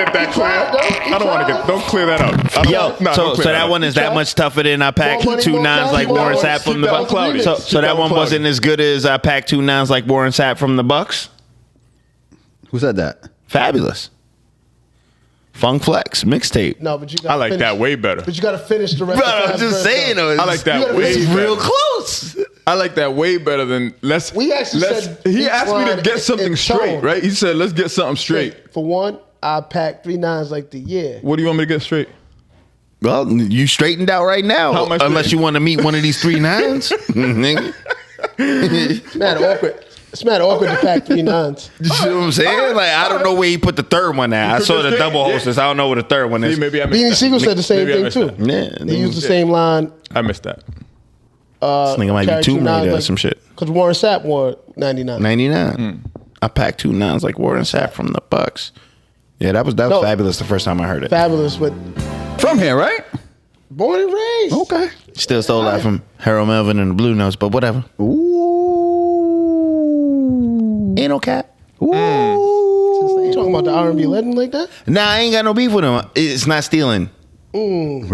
get that clear. I don't want to get. Don't clear that up. So that one is that much tougher than I packed 2 9s like Warren Sapp from the Bucks. So that one wasn't as good as I packed 2 9s like Warren Sapp from the Bucks. Who said that? Fabulous. Funk Flex mixtape. No, but you got. I like that way better. But you got to finish the rest. But I'm just saying, though. I like that way. It's real close. I like that way better than let's. We actually said he asked me to get something straight, tone. right? He said, "Let's get something straight." For one, I packed 3 9s like the year. What do you want me to get straight? Well, you straightened out right now. Unless you want to meet one of these 3 9s. Nigga. It's mad awkward to pack 3 9s. You see what I'm saying? Like, I don't know where he put the third one at. I saw the double hostess. I don't know where the third one is. Maybe I missed Beanie that. Siegel said the same thing too. Yeah, They used the same line. I missed that. This nigga might be Tomb Raider or some shit. Because Warren Sapp wore 99. 99. I packed 2 9s like Warren Sapp from the Bucks. Yeah, that was fabulous the first time I heard it. Fabulous with From here, right? born and raised. Okay. Still stole that from Harold Melvin and the Blue Notes, but whatever. Ooh. Ain't no cap. You talking about the R&B legend like that? Nah, I ain't got no beef with him. It's not stealing. Form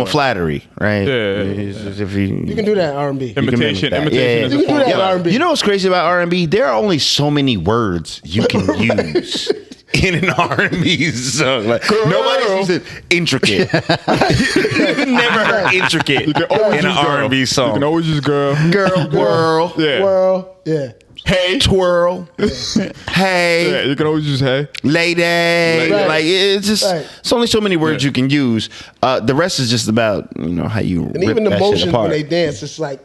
of flattery, right? Yeah. If you can do that R&B. Imitation Yeah. is You a can do form. that R&B. You know what's crazy about R&B? There are only so many words you can use in an R&B song. Like, nobody's using intricate. You've never heard intricate in an R&B song. You can always use girl. Girl, whirl, Yeah. World, yeah. hey, twirl, hey, Yeah, you can always use hey. lady. Right. Like, it's just, it's only so many words you can use. The rest is just about, how you And rip even the that shit motions apart. when they dance, it's like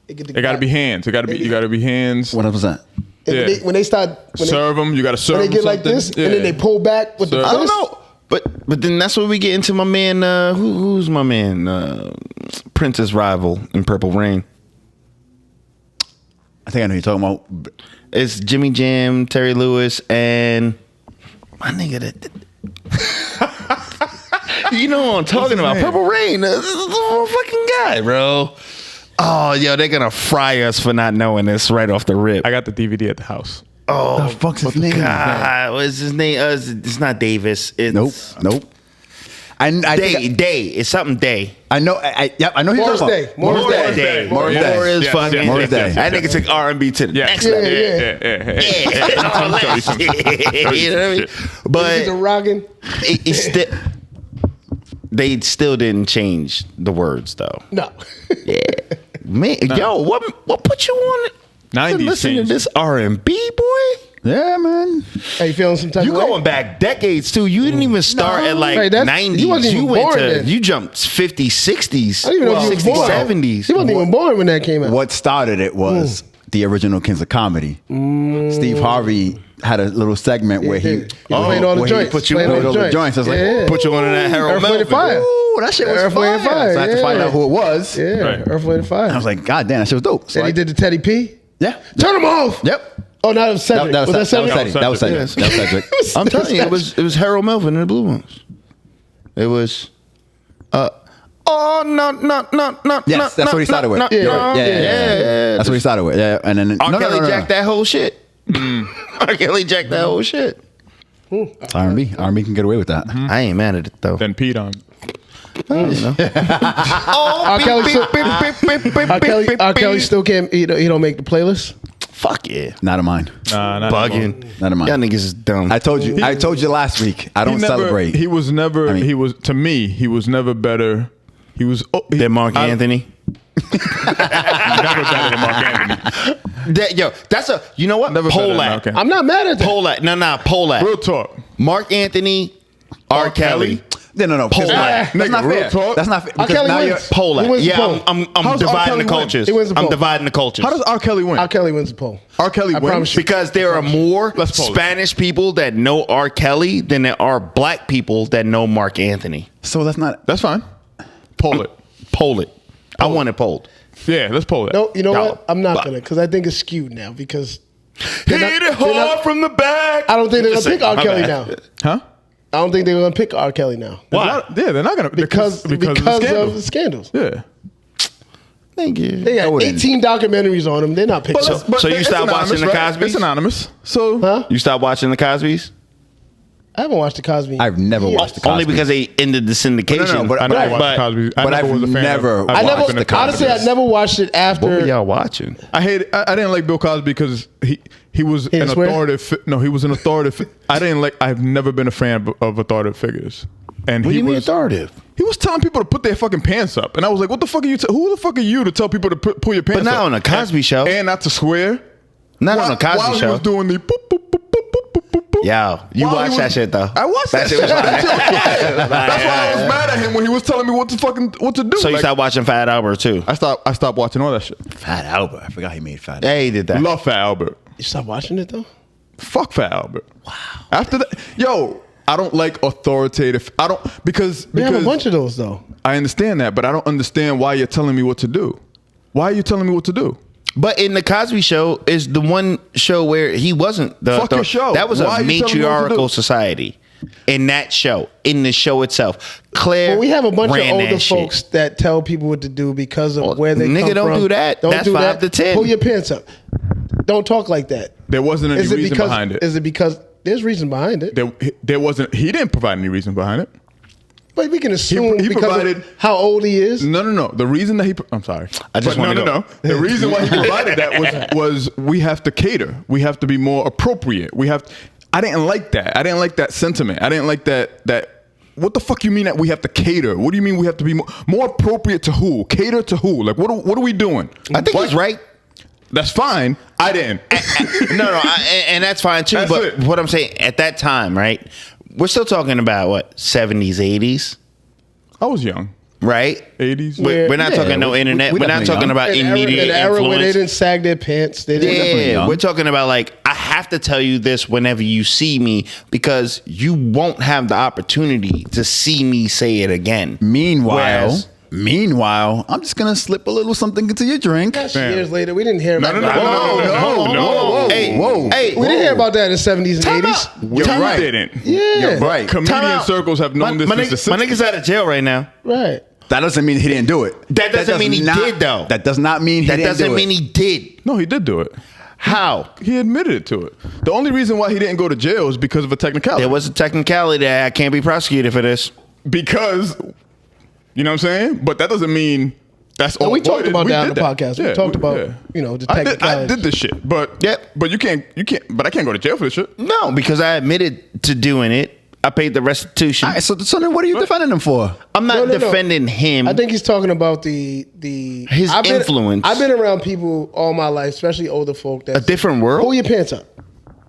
It got to be hands. You got to be hands. 100%. And when they start Serve them. You got to serve when them. they get like this, and then they pull back with the Serve. I don't fist. know. But then that's where we get into my man, who's my man? Prince's rival in Purple Rain. I think I know who you're talking about. It's Jimmy Jam, Terry Lewis, and my nigga that you know what I'm talking about. name? Purple Rain. This is the fucking guy, bro. Oh, yo, they're gonna fry us for not knowing this right off the rip. I got the DVD at the house. Oh, The fuck's his name? God, what's his name? It's not Davis. It's Nope. I Day. It's something Day. I know. I know who you're Morris talking Day. about. Morris Day. Day. Morris Day. Morris Yes, fucking yes, Morris Day. That nigga took R&B to the next level. All that shit. You know what I mean? He's a But rockin'. it's still, they still didn't change the words though. No. Yeah, man. Yo, what put you on it? 90s Listen to changed. this R&B, boy. Yeah, man. Hey, you feeling some type You of way? going back decades too. You didn't even start at like Right, 90s. he wasn't even You went born to then. you jumped 50s, 60s, I didn't even know he was 60s, born. 70s. He wasn't even born when that came out. What started it was the original Kings of Comedy. Steve Harvey had a little segment where he played all the where he joints. put you Played on all the joints. I was like, Yeah. Put you on that Harold Earth, Wind, and Melvin. Fire. ooh, that shit was Earth, Wind, and fire. Fire, So I had to find yeah. out who it was. Yeah, Right. Earth, Wind, and Fire. I was like, God damn, that shit was dope. So and he did the Teddy P. Yeah. Turn him off. Yep. Oh, no, that was Cedric. That was Cedric? Cedric. That was Cedric. That was Cedric. I'm telling you, it was Harold Melvin and the Blue Ones. It was Yes, that's what he started with. Yeah. That's what he started with. Yeah, and then R. Kelly jacked that whole shit. R. Kelly jacked that whole shit. R&B. R&B can get away with that. I ain't mad at it though. Then peed on. R. Kelly still can't. He don't make the playlist. Fuck yeah. Not of mine. Nah, not Bugging. Not of mine. Y'all niggas is dumb. I told you last week. I don't celebrate. He was never. I mean- he was to me. He was never better. He was Than Mark Anthony. Never better than Mark Anthony. That's a. You know what? Never better Poll than that. Mark Anthony. I'm not mad at that. Poll that. No. Poll that. Real talk. Mark Anthony, R. Kelly. No. Poll that. That's not Nigga, real fair. talk. That's not fair. R. Because Kelly now wins. you're- Poll He that. wins the Yeah, poll. I'm How's R. dividing Kelly the win? cultures. He wins the I'm poll. dividing the cultures. How does R. Kelly win? R. Kelly wins the poll. R. Kelly I win? promise you. Because there are more Let's poll it. Spanish people that know R. Kelly than there are black people that know Mark Anthony. So that's not. That's fine. Poll it. Poll it. I want it polled. Yeah, let's poll it. No, you know No. what? I'm not But- gonna because I think it's skewed now because Hit it hard from the back. I don't think they're gonna pick R. My Kelly bad. now. Huh? I don't think they're gonna pick R. Kelly now Why? They're not gonna because of the of the scandals. Yeah. Thank you. They got wouldn't. 18 documentaries on him. They're not picking. So you it's stopped watching anonymous, the right? Cosbys? It's anonymous. So Huh? You stopped watching the Cosbys? I haven't watched the Cosby. I've never watched the Cosby. Only because they ended the syndication. No, but I never watched Cosby. but I've was a fan never of- I watched never. the Cosby. Honestly, I never watched it after. What were y'all watching? I didn't like Bill Cosby because he was an didn't swear? authoritative. No, he was an authoritative. I've never been a fan of authoritative figures. And What do he you mean was authoritative? He was telling people to put their fucking pants up, and I was like, "What the fuck are you? Who the fuck are you to tell people to pull your pants But up?" not on a Cosby show. and not to swear. Not on a Cosby while show. he was doing the boop, boop, boop, boop, boop, boop, boop, boop. Yo, you While he watch was- that shit though. I watched that shit. was fire. That's why I was mad at him when he was telling me what to do. So you Like, stopped watching Fat Albert too? I stopped watching all that shit. Fat Albert. I forgot he made Fat. Yeah, he did that. Love Fat Albert. You stopped watching it though. Fuck Fat Albert. Wow. After that, I don't like authoritative. I don't because We have a bunch of those though. I understand that, but I don't understand why you're telling me what to do. Why are you telling me what to do? But in the Cosby Show is the one show where he wasn't the Fuck your show. That was Why a are you telling me what to matriarchal do? society. In that show, in the show itself, Claire. But we have a bunch of ran older that shit. folks that tell people what to do because of Well, where they nigga, come don't from. do that. That's 5 to 10. Pull your pants up. Don't talk like that. There wasn't any Is it reason because? behind it. Is it because there's reason behind it? There wasn't. He didn't provide any reason behind it. But we can assume he because provided- of how old he is. No. The reason that I'm sorry. I just But wanna go. The reason why he provided that was we have to cater. We have to be more appropriate. I didn't like that. I didn't like that sentiment. I didn't like that. What the fuck you mean that we have to cater? What do you mean we have to be more appropriate to who? Cater to who? Like what are we doing? I think he's right. That's fine. I didn't. No, and that's fine too. That's but it. what I'm saying at that time, right? We're still talking about what 70s, 80s, I was young. right? 80s. We're not Yeah, talking no internet. we We're not definitely talking young. about immediate an era where they influence. didn't sag their pants. They didn't. definitely Yeah, young. we're talking about like I have to tell you this whenever you see me because you won't have the opportunity to see me say it again. Whereas- Meanwhile, I'm just gonna slip a little something into your drink. Gosh, Damn. years later, we didn't hear about No. that. Hey, Whoa. hey, We didn't hear about that in the 70s and Time 80s. out. You Time out. didn't. Yeah. You're right. Comedian Time out. circles have known this my since the nigga- my 60s. nigga's out of jail right now. Right. That doesn't mean he didn't do it. That doesn't mean he did, though. That does not mean he That didn't doesn't do mean it. he did. No, he did do it. How? He admitted it to it. The only reason why he didn't go to jail is because of a technicality. There was a technicality that I can't be prosecuted for this. Because, you know what I'm saying? But that doesn't mean that's all. we talked about that on did the podcast. We talked about, the I technicalities. did this shit, but Yep. but you can't, but I can't go to jail for this shit. No, because I admitted to doing it. I paid the restitution. All right, so then what are you defending him for? I'm not No. defending him. I think he's talking about his influence. I've been around people all my life, especially older folk. That A different world? Pull your pants up.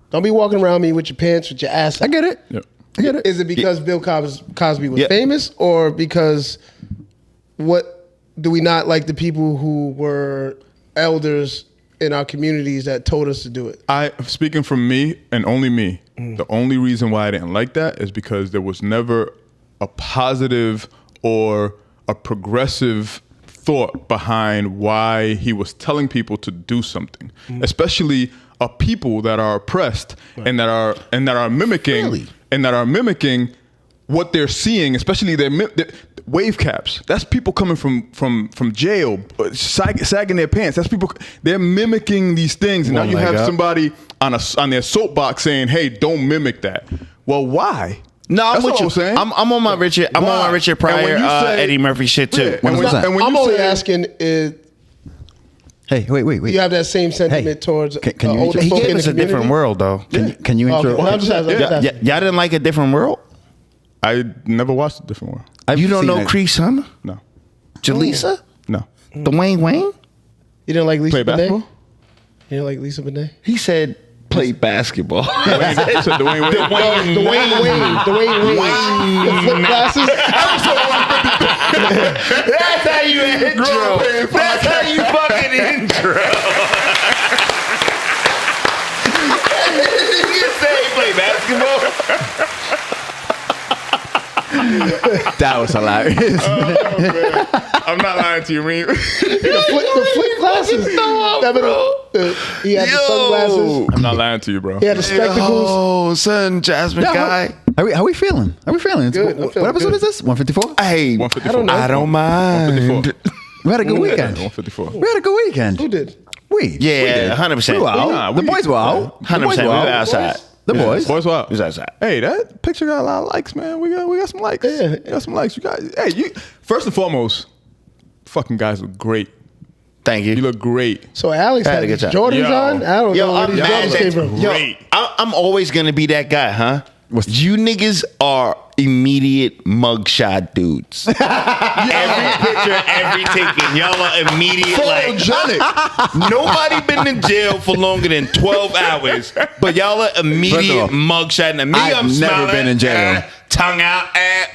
Don't be walking around me with your pants, with your ass. I get it. Yep. I get it. Is it because Bill Cosby was Yeah. famous, or because what do we not like the people who were elders in our communities that told us to do it? Speaking from me and only me, the only reason why I didn't like that is because there was never a positive or a progressive thought behind why he was telling people to do something, especially a people that are oppressed and that are mimicking Really? and that are mimicking what they're seeing, especially their wave caps. That's people coming from jail, sagging their pants. That's people. They're mimicking these things, and now you have somebody on their soapbox saying, "Hey, don't mimic that." Well, why? No, I'm That's with all you. I'm saying. I'm on my Richard. I'm on Why? my Richard And when Pryor, you say- Eddie Murphy shit too. Yeah, and when- that? and when I'm you only say- asking is Hey, wait. you have that same sentiment towards can you- older he folk He gave in us the a different community? world though. Can you intro? Okay, I'm just asking. Y'all didn't like a different world? I never watched a different one. I've You don't seen know it. Cree Summer? No, Jaleesa? no. Dwayne Wayne? You didn't like Lisa Play Bonet? basketball. You didn't like Lisa Bonet? He said play basketball. Dwayne Wayne. Dwayne Wayne. The flip glasses. That's how you intro. That's how you fucking intro. You say play basketball? That was hilarious. I'm not lying to you, Reem. The flip glasses. He had the sunglasses. I'm not lying to you, bro. He had the spectacles. Oh, son, Jasmine Yeah, guy. How we feeling? How we feeling? Good, I'm What feeling episode good. is this? 154. Hey, 154. I don't mind. 154. We had a good weekend. 154. We had a good weekend. Who did? We Yeah, did. 100%. We were out. Nah, the boys were out. The boys 100%. We were outside. The The boys. Boys Wild. Who's outside? Hey, that picture got a lot of likes, man. We got some likes. Yeah. We got some likes. You guys. Hey, you. First and foremost, fucking guys look great. Thank you. You look great. So Alex I had had a good his time. Jordans Yo. on. I don't know where I'm these mad Jordans that- came from. Yo, Great. I'm always gonna be that guy, huh? What's- You niggas are immediate mugshot dudes. Every picture, every taken, y'all are immediate like nobody been in jail for longer than 12 hours, but y'all are immediate First of all, mugshot. And me, I've I'm never smiling, been in jail. tongue out,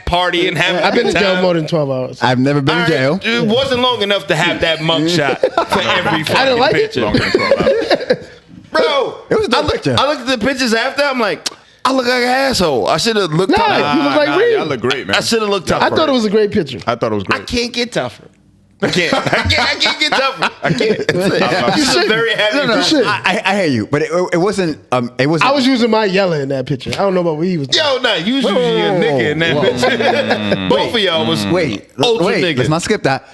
partying, having. I've been a in good jail time. more than 12 hours. I've never been in jail. It wasn't long enough to have that mugshot for every fucking I didn't like it. picture. Longer than 12 hours. Bro, It was a dope picture. I looked at the pictures after. I'm like, I look like an asshole. I should have looked Nah, tougher. you look like Reem. Y'all look great, man. I should have looked tougher. I thought it was a great picture. I thought it was I great. can't get tougher. I can't get tougher. I can't. You This is should. very heavy. No, no, you should. I hear you, but it wasn't. It wasn't. I was using my yellow in that picture. I don't know about what he was doing. Yo, nah, you was using your nigga in that Whoa. picture. Both of y'all was Wait, ultra wait. niggas. Let's not skip that.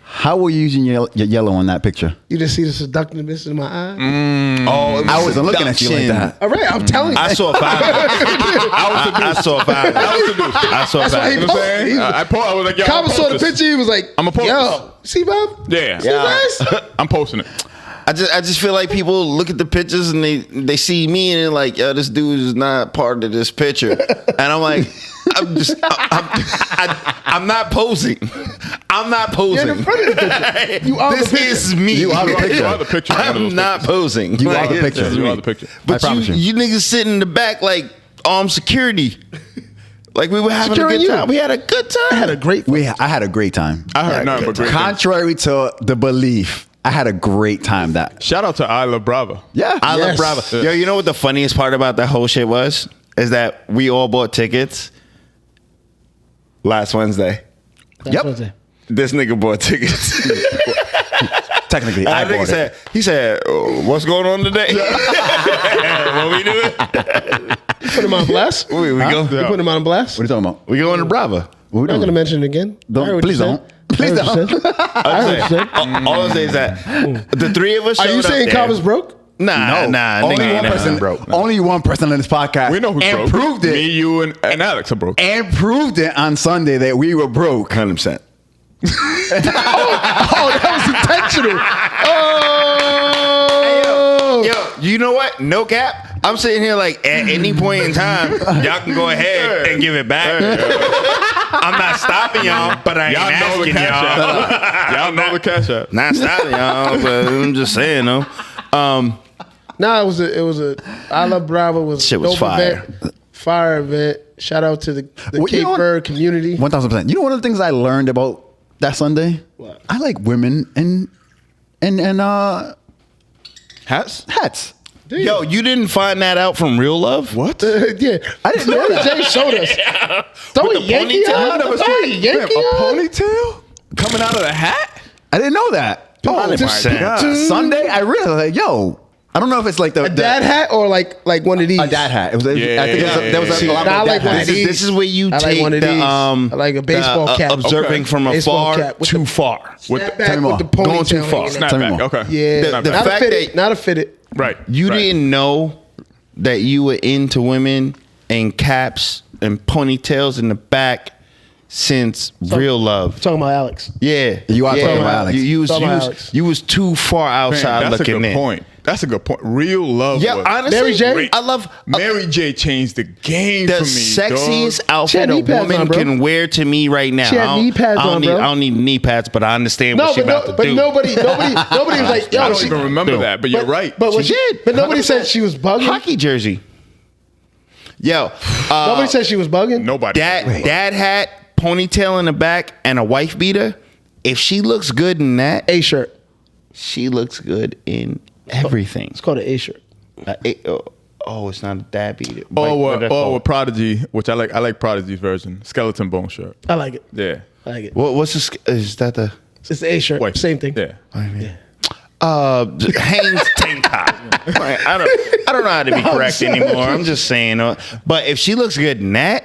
How were you using your yellow on that picture? You just see the seductiveness in my eye. Oh, it was I wasn't looking at you like seduction. that. All right, I'm telling you. I saw five. I saw five. I saw That's why he five. You know what I'm saying? He- I was like, yo, Kava I'm saw the posting this. picture. He was like, I'ma post yo, see, Bob? Yeah. See this? I'm posting it. I just feel like people look at the pictures and they see me and they're like, yo, this dude is not part of this picture. And I'm like, I'm not posing. I'm not posing. You're in front of the picture. You are This the picture. is me. You are the picture. You are the picture. One of those I'm not pictures. posing. You are Like, the it's picture. just You me. are the picture. But I promise you. you niggas sitting in the back like armed security. Like we were having Securing a good you. time. We had a good time. I had a great I had a great time. I heard nothing but great things. Contrary to the belief, I had a great time. Shout out to I Love Brava. Yeah. I love Yes. Bravo. Yo, you know what the funniest part about that whole shit was? Is that we all bought tickets last Wednesday. That's Yep. what I said. This nigga bought tickets. Technically, I I think bought it. he said, oh, what's going on today? What we doing? You put him on blast? We go. You put him on blast? What are you talking about? We going to Bravo. What we I'm not going to doing? mention it again. Don't- I heard what please you don't. said. Please I heard what you said. I heard what you said. All I'm saying is that the three of us Are you showed up saying there. Kava's broke? Nah, nah. Only nigga one ain't person. broke. Only one person on this podcast. We know who's and broke. proved it. Me, you, and Alex are broke. And proved it on Sunday that we were broke. 100%. Oh, that was intentional. Oh. Yo, you know what? No cap. I'm sitting here like at any point in time, y'all can go ahead and give it back. I'm not stopping y'all, but I ain't Y'all know the asking cash y'all. app. Y'all know the cash app. Not stopping y'all, but I'm just saying though. Nah, it was a I Love Bravo was Shit was dope fire. event, fire event. Shout out to the Well, you Cape know what? Verde community. 1000%. You know one of the things I learned about that Sunday? What? I like women and Hats? hats. Yo, you didn't find that out from Real Love? What? Yeah, I didn't know Mary that. J showed us. Throw With a the Yankee ponytail? on. Never Throw seen- a Yankee Damn, a on. ponytail coming out of the hat? I didn't know that. Oh, Oh, 100%. God. Sunday, I realized, like, yo, I don't know if it's like the A dad hat or like one of these. A dad hat. It was. Yeah, I think yeah, there was yeah, a lot yeah. of I like dad one of hats. these. This is where you I like take one of the these. I like a baseball cap. observing Okay. from Baseball afar cap with too the- far. Snap tell back me with the more. ponytail. Going too far. hanging Snap Tell me back. more. Okay. Yeah, Snap the back. not a fact fitted. that- Not a fitted. Right. You right. didn't know that you were into women and caps and ponytails in the back since Real Love. Talking about Alex. Yeah, You are yeah. talking about Alex. You was, Talking you, about was, Alex. you was too far Man, outside that's a looking good in. point. That's a good point. Real Love. Yeah, was- honestly, Mary J? I love Mary J changed the game the for me. sexiest dog. She had outfit a knee pads woman on, bro. can wear to me right now. She had knee pads I don't on, need, bro. I don't need knee pads, but I understand No, what she but about to do. nobody was like, yo, I don't she, even remember that, but you're right. But She did. But nobody 100%. said she was bugging. Hockey jersey. Yo, Nobody said she was bugging. Nobody. dad hat, ponytail in the back, and a wife beater. If she looks good in that, A shirt. she looks good in everything. It's called an A shirt. It's not a dad beater. Or Prodigy, which I like. I like Prodigy's version. Skeleton bone shirt. I like it. Yeah. I like it. What's this? Is that the It's the A shirt. Wife. Same thing. Yeah. Hanes tank top? Like, I don't know how to be correct anymore. I'm just saying. But if she looks good in that,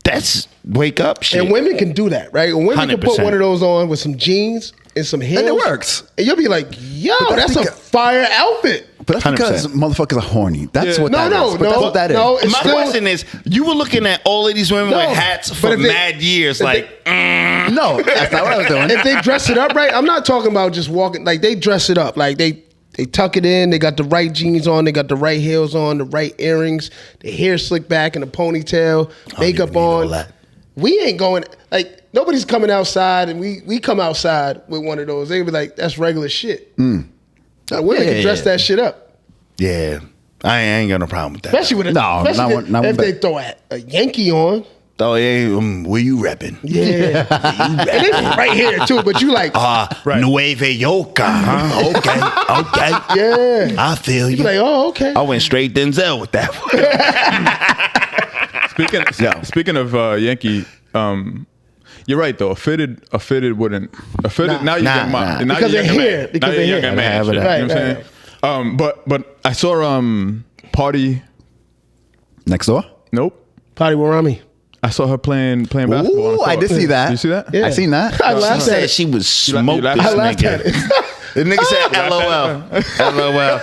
that's wake up shit. And women can do that, right? And women can put 100%. one of those on with some jeans and some heels. And it works. And you'll be like, yo, But that's a because- fire outfit. But that's because 100%. motherfuckers are horny. That's Yeah. what No, that no, is. But no, that's what that is. no. It's My still- question is, you were looking at all of these women No, with hats but for if they- mad years, if like, No, that's not what I was doing. If they dress it up right, I'm not talking about just walking. Like they dress it up. Like they tuck it in. They got the right jeans on. They got the right heels on. The right earrings. The hair slicked back in a ponytail. Makeup even need all on. that. We ain't going. Like nobody's coming outside, and we come outside with one of those. They be like, that's regular shit. Women can dress that shit up, yeah, I ain't got no problem with that. especially with especially not if one they bit. throw a Yankee on. Oh, yeah, where you repping? Yeah, and they right here too. But you like, Nueve Yoka, huh? Okay. yeah. I feel You you. be like, oh, okay. I went straight Denzel with that one. Speaking of Yankee, you're right though. A fitted wouldn't. Now you get nah. now Because you're they're young here. man. Because Now they're you're here. young man. Have Shit, it. you know what I'm Right, saying? But I saw Party. Next door? Nope. Potty Warami. I saw her playing basketball. on the Ooh, I court. did see that. You see that? Yeah. I seen that. I She laughed at said it. she was you smoked laughed- this I laughed at nigga. it. The nigga said LOL. LOL.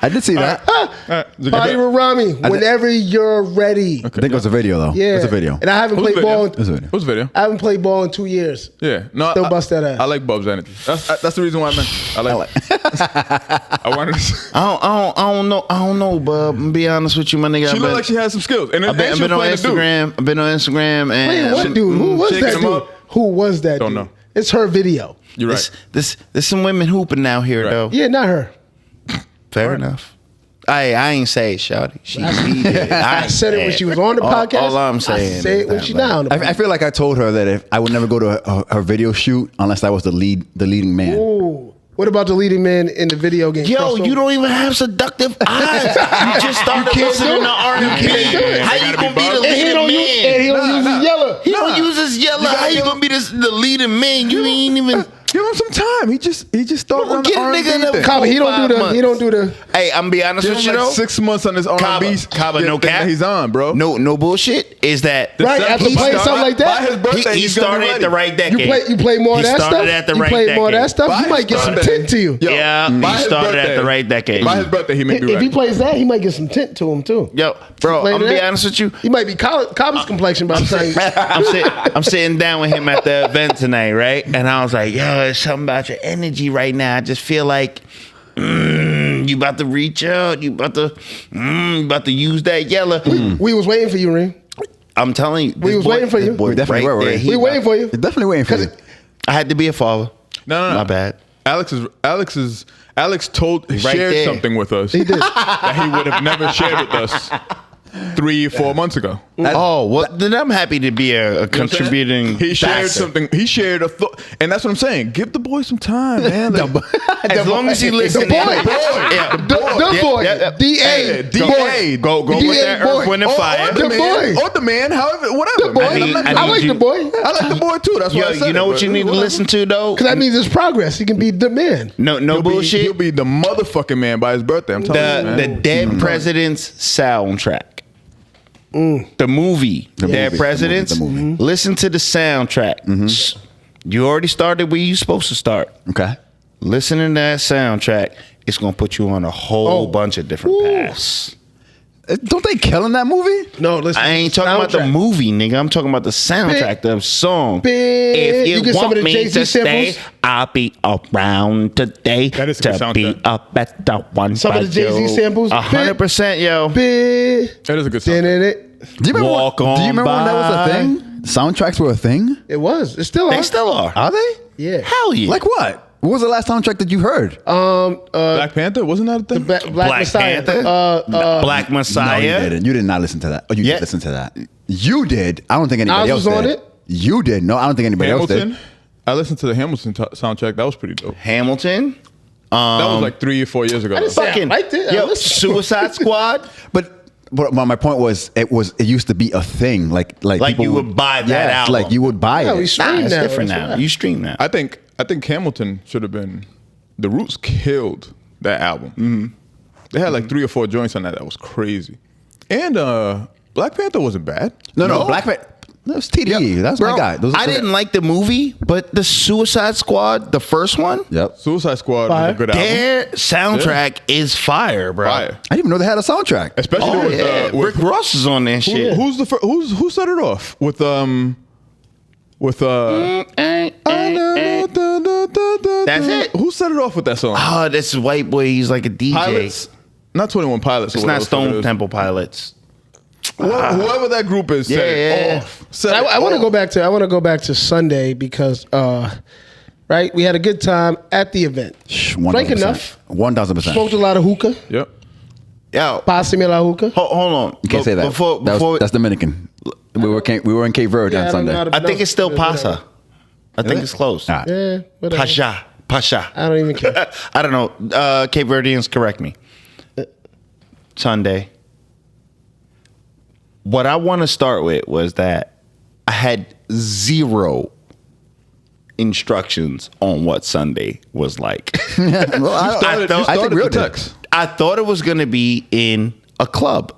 I did see that. Potty Warami. Whenever you're ready. I think it was a video though. Yeah. It's a video. And I haven't Who's played video? ball. It's a video. Who's video? I haven't played ball in 2 years. Yeah. No. Still bust that ass. I like Bub's energy. That's the reason why I meant. I like. I wanted. To, I don't know, bub. I'm be honest with you, my nigga. she looked like she had some skills, and I've been she was on playing the dude. Instagram. I've been on Instagram, and Wait, what dude? Who was shaking that him dude? up. Who was that Don't dude? know. It's her video. You're right. There's some women hooping out here Right. though. Yeah, not her. Fair enough. I ain't say it, shawty. She did. I said it when she was on the podcast. All I'm saying I say is it when that, she like- now on the I feel like I told her that if I would never go to her video shoot unless I was the leading man. Ooh. What about the leading man in the video game? Yo, Crossover? you don't even have seductive eyes. You just started listening to R&B. can't do it. How you gonna be the And he leading don't use, and he man? don't use his yellow. He don't use his yellow. How you gonna be the leading man? You ain't even. Give him some time. He just started on the Get a R&B nigga in the thing. Kaba, he don't do the. months. He don't do the. Hey, I'm be honest Give with him you like though. 6 months on this R&B. Kaba, no thing cap. that he's on, bro. No bullshit. Is that Right, after playing something like that, By his birthday, he he's gonna started be at the ready. right decade. You play more of He that stuff. started at the right you play more of that decade. stuff. By You his might get some birthday. tint to you. Yo, Yeah, by he his started birthday- at the right decade. By his birthday, he may be If ready. he plays that, he might get some tint to him too. Yo, bro, Playing I'm gonna be that, honest with you. He might be Kaba's complexion, but I'm saying I'm sitting down with him at the event tonight, right? And I was like, yo, there's something about your energy right now. I just feel like you about to reach out. You about to use that yellow. we was waiting for you, Reem. I'm telling you. We this was boy- waiting for you. this boy We definitely right were, there, right? he We waiting for you. You're definitely waiting for you. I had to be a father. No. My bad. Alex shared there. something with us. He did that he would have never shared with us 3-4 months ago. Oh, well, then I'm happy to be a You know what I'm saying? contributing. He shared factor. something. He shared a thought, and that's what I'm saying. Give the boy some time, man. Like, As long as he listens. boy. Yeah. The boy. D.A. D.A. Go with that boy. Earth, Wind, and Fire. The boy. Or the man, however, whatever. The boy. man. I like the boy. I like the boy too. That's why I Yo, said you know it, what you but need to whatever. listen to, though? Because that means there's progress. He can be the man. No bullshit. He'll be the motherfucking man by his birthday. I'm telling you, The man. Dead President's soundtrack. The movie, Dead movie. Presidents. The movie. Listen to the soundtrack. You already started where you supposed to start. Okay. Listen to that soundtrack. It's gonna put you on a whole bunch of different paths. Don't they kill in that movie? No, listen. I ain't talking about the soundtrack. movie, nigga. I'm talking about the soundtrack, the song. Big. If You you, get some want of the me Jay-Z to stay, samples? I'll be around today That is a good to be soundtrack. up at the one. Some of the Jay-Z samples? 100%, yo. Big. That is a good song. In it. Do you remember, Walk do you on remember when that was by. a thing? Soundtracks were a thing? It was. It still They is. still are. Are they? Yeah. Hell yeah. Like what? What was the last soundtrack that you heard? Black Panther wasn't that a thing? Black Black Messiah. Panther? Black No, you Messiah. didn't. You did not listen to that. Oh, you Yeah. did listen to that. You did. I don't think anybody Nas else was on did. it? You did. No, I don't think anybody else Hamilton. did. I listened to the Hamilton soundtrack. That was pretty dope. Hamilton. That was like 3 or 4 years ago. didn't say I Fucking liked it. I yo, listened. Suicide Squad. But my point was, it used to be a thing. Like people you would buy that yes, album. like you would buy Yeah, it. we stream It's now. different That's now. right. You stream now. I think Hamilton should have been. The Roots killed that album. Mm-hmm. They had like 3 or 4 joints on that. That was crazy. And Black Panther wasn't bad. No, Black Panther. That was TDE. That's Bro, my guy. I didn't like the movie, but the Suicide Squad, the first one, Yep. Suicide Squad Fire. was a good album. their soundtrack is fire, bro. Fire. I didn't even know they had a soundtrack. Especially Oh, with, yeah. with Rick Ross is on that shit. who set it off with That's it. Who set it off with that song? Oh, this white boy, he's like a DJ. Pilots, not 21 Pilots. It's or not whatever the fuck it Stone is. Temple Pilots. Whoever that group is, set it Yeah. off. Set I it want to off. go back to Sunday because right, we had a good time at the event. Drank enough. 1,000%. Smoked a lot of hookah. Yep. Yo, Pásame la hookah. hold on. You can't say that. That's Dominican. We were in Cape Verde Yeah, on I don't know Sunday. how to I think it's still pronounce it. Pasa. I think it's close. All right. Yeah, whatever. Pasha. I don't even care. I don't know. Cape Verdeans, correct me. Sunday. What I want to start with was that I had zero instructions on what Sunday was like. Well, I thought- I think real did. text. I thought it was going to be in a club.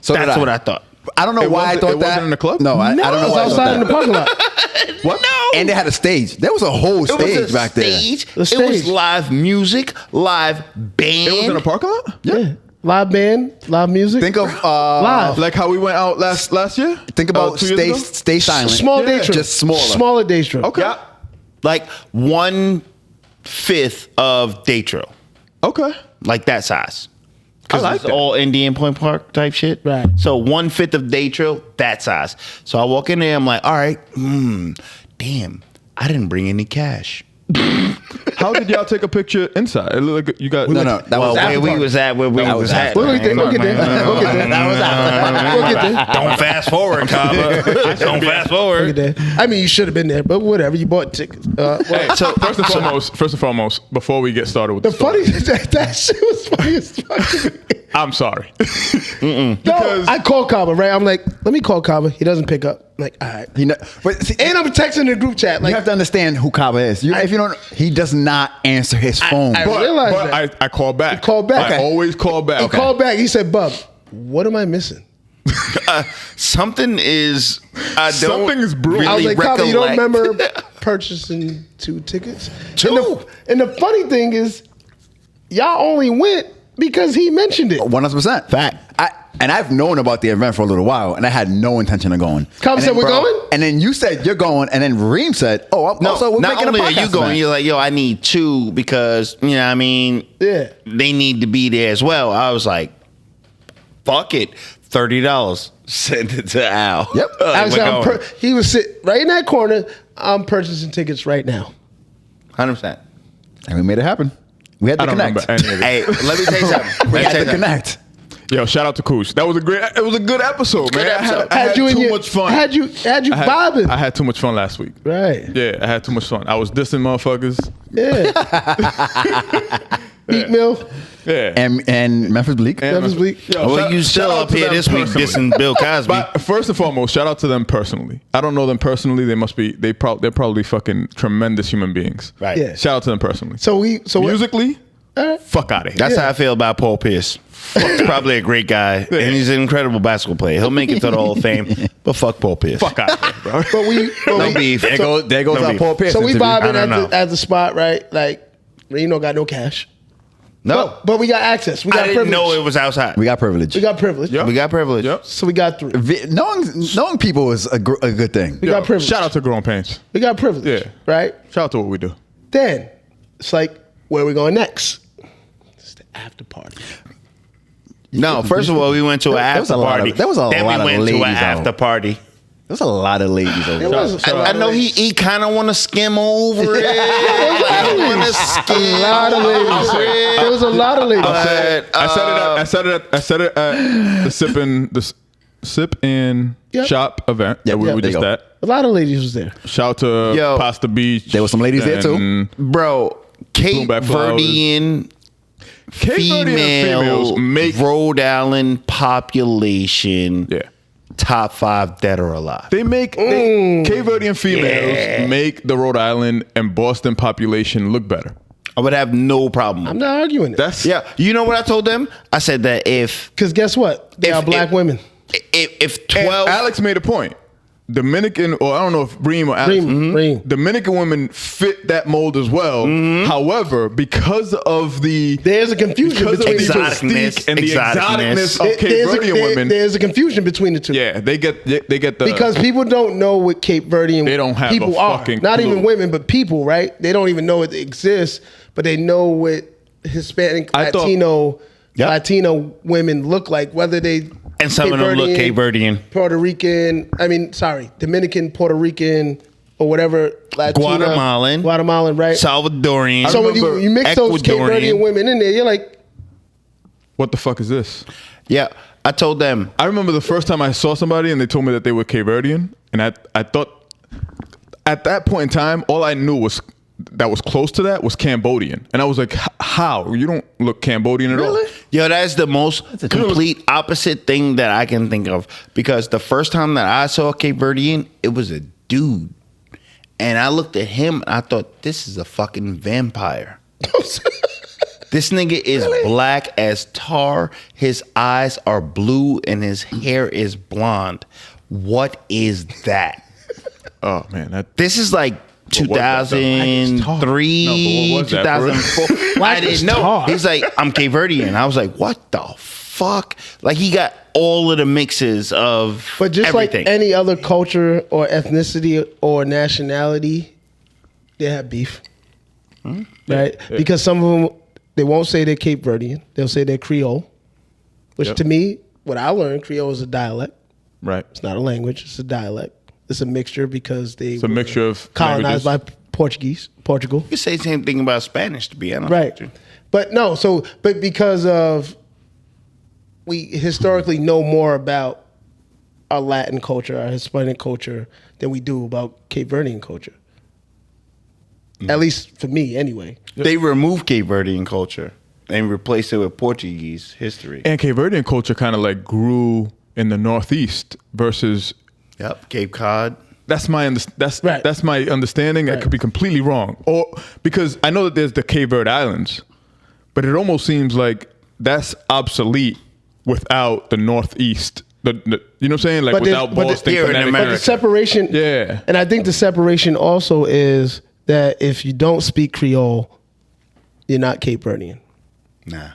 So did That's what I thought. I don't know It why I wasn't- thought it that. wasn't in the club? No, I don't know It was why I outside in thought the that. parking lot. What? No. And they had a stage. There was a whole It stage was a back there. stage. The It was stage. live music, live band. It was in a parking lot? Yeah. Live band, live music. Think of Live. Like how we went out last year? Think about 2 years ago? stay silent. Small day trip. Just smaller. Smaller day trip. Okay. Yeah. Like 1/5 of Datro. Okay. Like that size. Because I like it's that. all Indian Point Park type shit. Right. So 1/5 of Datro, that size. So I walk in there, I'm like, all right, damn, I didn't bring any cash. How did y'all take a picture inside? It looked like you got No, that Well, was where after we party. was at, where we That was was at. after. We'll get there. We'll get there. We'll get there. That was after. We'll get there. Don't fast forward, Kaba. Don't fast We'll forward. get there. I mean, you should have been there, but whatever. You bought tickets. Hey, so first and foremost, before we get started with The the story, funny that shit was funny as fuck. I'm sorry. No, I called Kaba, right? I'm like, let me call Kaba. He doesn't pick up. I'm like, all right. But see, And I'm texting the group chat. you Like, have to understand who Kaba is. If you don't, he does not answer his phone. I But, realized but that. I call back. He called back. I Okay. always call back. He called back. He said, Bub, what am I missing? Something is. I don't Something is brewing. really I was like, Kaba, you don't recollect. remember purchasing 2 tickets? Two? And the funny thing is, y'all only went because he mentioned it. 100%. Fact. And I've known about the event for a little while, and I had no intention of going. Kaba And said, then, we're bro, going? And then you said you're going, and then Reem said, "Oh, No, also we're not making only a are podcast you going, event." you're like, yo, I need 2 because, you know what I mean? Yeah. They need to be there as well. I was like, fuck it. $30. Send it to Al. Yep. Like, Actually, we're going. he was sitting right in that corner. I'm purchasing tickets right now. 100%. And we made it happen. We had I to don't connect. remember any of it. Hey, let me tell you something. We Let me had tell to you something. connect. Yo, shout out to Koosh. That was a great. It was a good episode, Good man. episode. I had you in too your- much fun. Had you vibing? I had too much fun last week. Right. Yeah, I had too much fun. I was dissing motherfuckers. Yeah. Meat Mill. Yeah. And Memphis Bleak. Memphis Bleak. Yo, Well, shout- you still shout out up to here them this week personally. dissing Bill Cosby. But first and foremost, shout out to them personally. I don't know them personally. They're probably fucking tremendous human beings. Right. Yeah. Shout out to them personally. So Musically, All right. fuck out of here. That's how I feel about Paul Pierce. He's probably a great guy, and he's an incredible basketball player. He'll make it to the Hall of Fame, but fuck Paul Pierce. fuck out of here, bro. No beef. There goes No our beef. Paul Pierce. So we interview. I vibing don't know. at the spot, right? Like, Reno got no cash. No, But we got access. We got I didn't privilege. know it was outside. We got privilege. We got privilege. Yep. We got privilege. Yep. So we got through. Knowing people is a good thing. We got privilege. Shout out to Grown Pains. We got privilege. Yeah. Right? Shout out to what we do. Then it's like, where are we going next? It's the after party. No, first of all, we went to an There was after a lot party. of- there was a then lot of we went to ladies an after out. party. There's a lot of ladies over There there. was Shout I know he kind of want to skim over it. I want to skim a lot of ladies. There was a lot of ladies. I said it at the sip and Yep. shop event Yep, that we yep, were there just you go. at. A lot of ladies was there. Shout out to Yo. Pasta Beach. There were some ladies there, too. and Bro, Cape Bloomback flowers. Verdean Cape Verdean females female make Rhode Island population yeah. top 5 dead or alive. They make Cape Verdean females make the Rhode Island and Boston population look better. I would have no problem. I'm not arguing it. That's Yeah, you know what I told them? I said that if Because guess what? They If- are black if- women. if and 12 Alex made a point. Dominican, or I don't know if Reem or Alex, Reem. Dominican women fit that mold as well. However, because of there's a confusion between the two. Exoticness and the exoticness of Cape Verdean women. There's a confusion between the two. Yeah, they get the because people don't know what Cape Verdean they don't have people a are. fucking Not clue. even women, but people, right? They don't even know it exists, but they know what Hispanic, Latino women look like, whether they And some of them look Cape Verdean. Puerto Rican, Dominican, Puerto Rican, or whatever, Latina, Guatemalan, right? Salvadorian. So when you mix those Cape Verdean women in there, you're like, what the fuck is this? Yeah, I told them. I remember the first time I saw somebody and they told me that they were Cape Verdean, and I thought at that point in time, all I knew was that was close to that was Cambodian, and I was like, how? You don't look Cambodian at all. Yo, that's the most complete opposite thing that I can think of, because the first time that I saw a Cape Verdean, it was a dude, and I looked at him and I thought, this is a fucking vampire. This nigga is black as tar. His eyes are blue and his hair is blonde. What is that? Oh man, this is like 2003, no, what was that, 2004. I didn't know. He's like, I'm Cape Verdean. I was like, what the fuck? Like, he got all of the mixes of but just everything. Like any other culture or ethnicity or nationality, they have beef, right? Yeah. Because some of them, they won't say they're Cape Verdean. They'll say they're Creole, which to me, what I learned, Creole is a dialect. Right. It's not a language. It's a dialect. It's a mixture because it's a mixture of colonized languages. by Portugal. You could say the same thing about Spanish, to be honest. Right. But no, but because of we historically know more about our Latin culture, our Hispanic culture, than we do about Cape Verdean culture. At least for me, anyway. They removed Cape Verdean culture and replaced it with Portuguese history. And Cape Verdean culture kind of like grew in the Northeast versus Cape Cod. That's my understanding. I could be completely wrong, or because I know that there's the Cape Verde Islands, but it almost seems like that's obsolete without the Northeast. You know what I'm saying? Like without Boston, Connecticut. But the separation, and I think the separation also is that if you don't speak Creole, you're not Cape Verdean. Nah.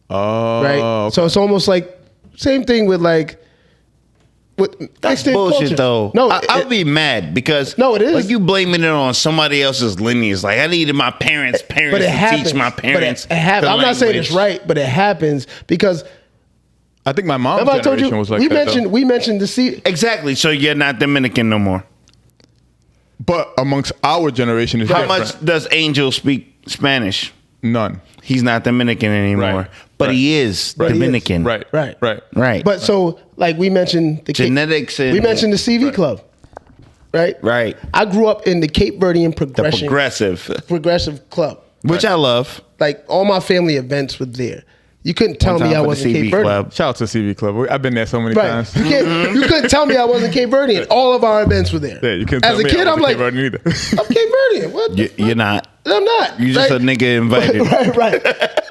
Oh, right. Okay. So it's almost like same thing with like. That's bullshit, though. No, I'll be mad because it is. Like, you blaming it on somebody else's lineage. Like, I needed my parents to teach my parents. It happens. I'm not saying it's right, but it happens because I think my mom's generation was like that. We mentioned the C. Exactly. So you're not Dominican no more. But amongst our generation, is how much does Angel speak Spanish? None. He's not Dominican anymore, but he is Dominican. Right. But so, like we mentioned, the genetics. We mentioned the CV Club, right? Right. I grew up in the Cape Verdean progressive club, which I love. Like all my family events were there. You couldn't tell me I wasn't Cape Verdean. Shout out to CV Club. I've been there so many times. You couldn't tell me I wasn't Cape Verdean. All of our events were there. Yeah, you couldn't tell me I wasn't Cape Verdean either. I'm Cape Verdean. What? You're not. I'm not. You're just a nigga invited. Right.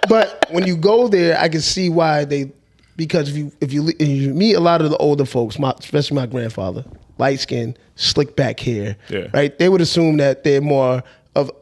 But when you go there, I can see why because if you meet a lot of the older folks, especially my grandfather, light skin, slick back hair, right? They would assume that they're more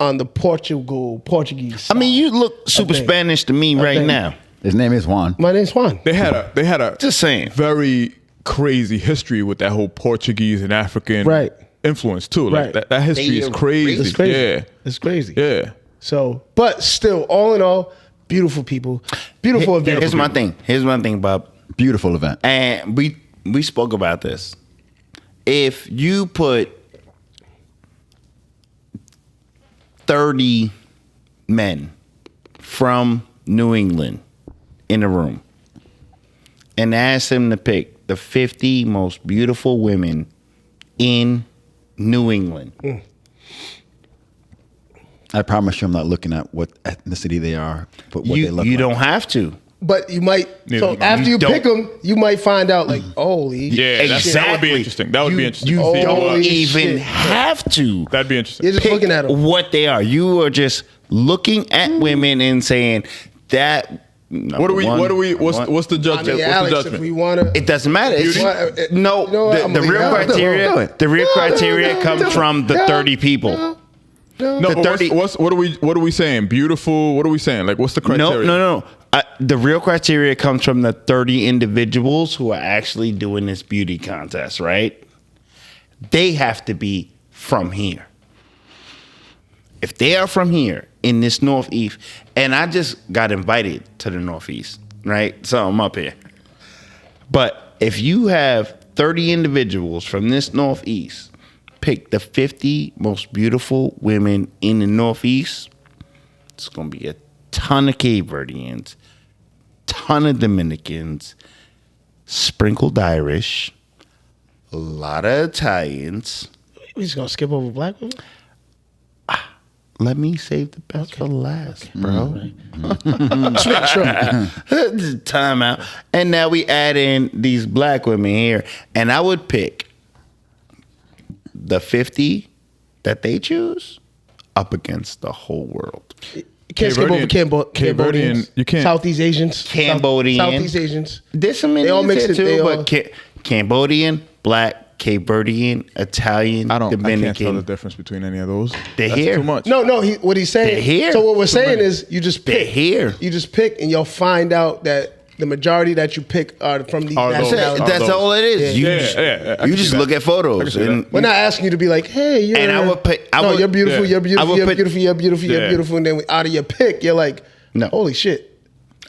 on the Portuguese side. I mean, you look super Spanish to me right now. His name is Juan. My name's Juan. They had a just saying very crazy history with that whole Portuguese and African influence too. Like that history is crazy. It's crazy. Yeah. It's crazy. Yeah. So, but still, all in all, beautiful people, beautiful event. Here's my thing, Bob. Beautiful event. And we spoke about this. If you put 30 men from New England in a room and ask them to pick the 50 most beautiful women in New England. I promise you I'm not looking at what ethnicity they are, but what they look like. You don't have to. But you might, so after you pick them, you might find out like, holy. Yeah, that would be interesting. That would be interesting. You don't even have to. That'd be interesting. You're just looking at them. What they are. You are just looking at women and saying, that What's the judgment? Alex, What's the if we judgment? wanna, It doesn't matter. No, You know what? the real criteria. The real criteria comes from the 30 people. No, The but 30 what are we saying? Beautiful. What are we saying? Like, what's the criteria? No. The real criteria comes from the 30 individuals who are actually doing this beauty contest, right? They have to be from here. If they are from here in this Northeast, and I just got invited to the Northeast, right? So I'm up here. But if you have 30 individuals from this Northeast, pick the 50 most beautiful women in the Northeast, it's going to be a ton of Cape Verdeans, ton of Dominicans, sprinkled Irish, a lot of Italians. we just gonna skip over black women. Let me save the best for last, bro. Time out. And now we add in these black women here. And I would pick the 50 that they choose up against the whole world. You can't skip over Cambodians. You can't. Southeast Asians. Cambodian. Southeast Asians. There's some They all Indians mixed here it. too, They but Cambodian, black, Cape Verdean, Italian, I can't tell the Dominican. difference between any of those. They're That's here. too much. No. What he's saying. They're here. So what we're saying many. is, you just pick. They're here. You just pick, and you'll find out that the majority that you pick are from these Are those. nationalities. That's all it is. Yeah, You yeah, just, yeah, I you can just see look that. at photos. see And that. We're not asking you to be like, hey, you're. And I would pick- you're beautiful. yeah. You're beautiful. I would You're put- beautiful. You're beautiful. You're Yeah. beautiful. And then out of your pick, you're like, No. holy shit.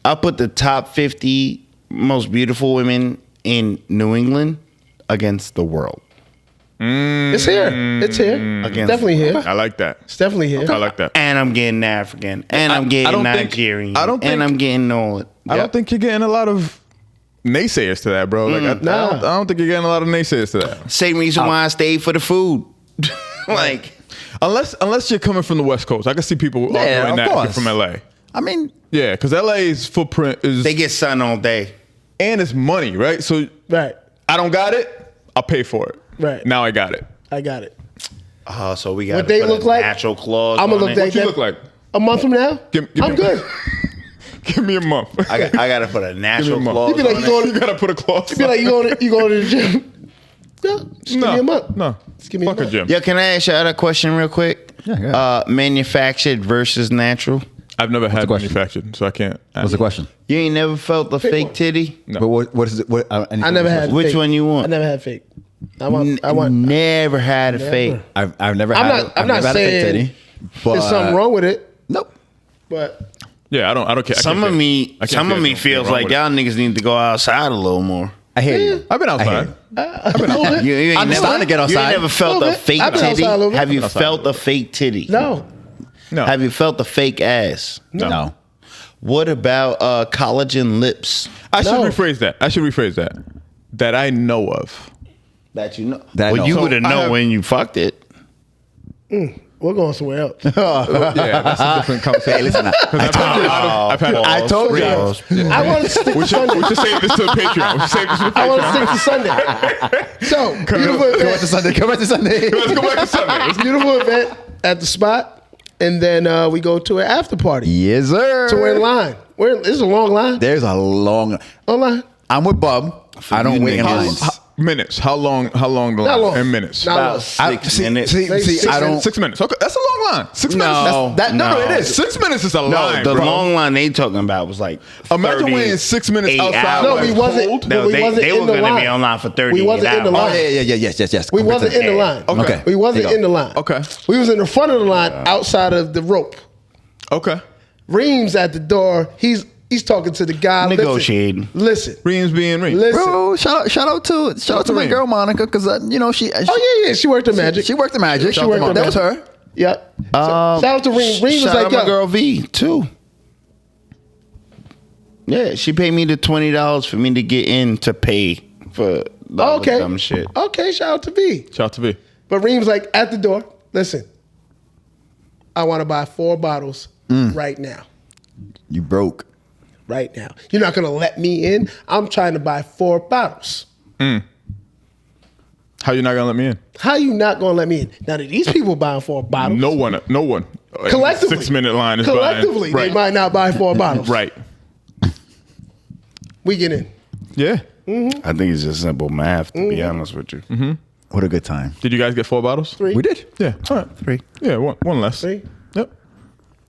I'll put the top 50 most beautiful women in New England against the world. It's here. It's here. Against- Definitely here. I like that. It's definitely here. I like that. And I'm getting African. And I'm getting don't think- Nigerian. I don't think- and I'm getting all it. I don't think you're getting a lot of naysayers to that, bro. Like, Nah. I don't think you're getting a lot of naysayers to that. Same reason why I stayed for the food. Like, Unless you're coming from the West Coast, I can see people Yeah, arguing of that if you're course. from LA. I mean, Yeah, because LA's footprint is they get sun all day. and it's money, right? So Right. I don't got it, I'll pay for it. Right. Now I got it. I got it. Oh, so we got What they put look a like, natural clause. I'm gonna on look it. like What you that. look like? A month from now, Give I'm me- good. Give me a month. I got to put a natural month. clause. You be like, on you it. going You gotta put a clause. You be like, you going to the gym? No, just give me a month. No, Just give me a fuck a month. gym. Yo, can I ask you a question real quick? Yeah, go ahead. Manufactured versus natural. I've never had question? manufactured, so I can't. what's the question? You ain't never felt the fake one. titty? No. But what is it? What, I never had. Which fake. one you want? I never had fake. I want. Never had a Never. fake. I've never I'm had. not- I'm not never had a fake saying titty, but There's something wrong with it, Nope. but Yeah, I don't care. Some of me feels like y'all niggas need to go outside a little more. I hear you. I've been outside. You ain't I'm never, starting to get You outside. ain't never felt Little a bit. fake I've been titty? outside a little bit. Have you I've been outside felt a fake titty? no. No. Have you felt a fake ass? No. What about collagen lips I should No. rephrase that. That I know of. that you know? That I well, know. you So would have I known have- when you fucked it. We're going somewhere else. Yeah, that's a different conversation. Hey, listen. I've had I told you. I want to stick to we Sunday. should save this to the Patreon. We should save this to the I want to Patreon. stick to Sunday. So beautiful Go back event. to Sunday. Go back to Sunday. Let's go back to Sunday. Beautiful event at the spot, and then we go to an after party. Yes, sir. So we're in line. This is a long line. There's a long. Long line. I'm with Bub. I don't you wait in niggas. lines. Minutes. How long the Not line? long. In minutes. Not long. About 6 minutes. See, I don't. 6 minutes. Okay, that's a long line. 6 minutes. No. No, it is. 6 minutes is a No, line, the bro. long line they talking about was like Imagine 30, waiting 6 minutes 8 outside. hours. No, like, we wasn't. cold. No, we wasn't they in were the going to line. be online for 30 We wasn't in the hours. line. Oh yeah, yes. We wasn't in the Yeah. line. Okay. We wasn't There you in the line. Okay. We was in the front of the line, outside of the rope. Okay. Reem's at the door. He's talking to the guy. Negotiating. Listen. Reem's being Reem. Listen. Bro, shout out to my Reem. girl Monica because she. Oh yeah. She worked the magic. She worked the magic. She worked the That was magic. her. Yep. Shout out to Reem. Reem was Shout like, out my yo, girl V too. Yeah, she paid me the $20 for me to get in to pay for the okay. dumb shit. Okay, shout out to V. Shout out to V. But Reem's like at the door. Listen, I want to buy 4 bottles right now. You broke. Right now. You're not gonna let me in. I'm trying to buy 4 bottles. How you not gonna let me in? How you not gonna let me in? Now that these people buying 4 bottles, No one. collectively, 6 minute line is collectively buying. they might not buy 4 bottles. Right. We get in. Yeah. I think it's just simple math, to be honest with you. What a good time. Did you guys get 4 bottles? 3. We did. Yeah. All right. 3. Yeah. One less. 3. Yep.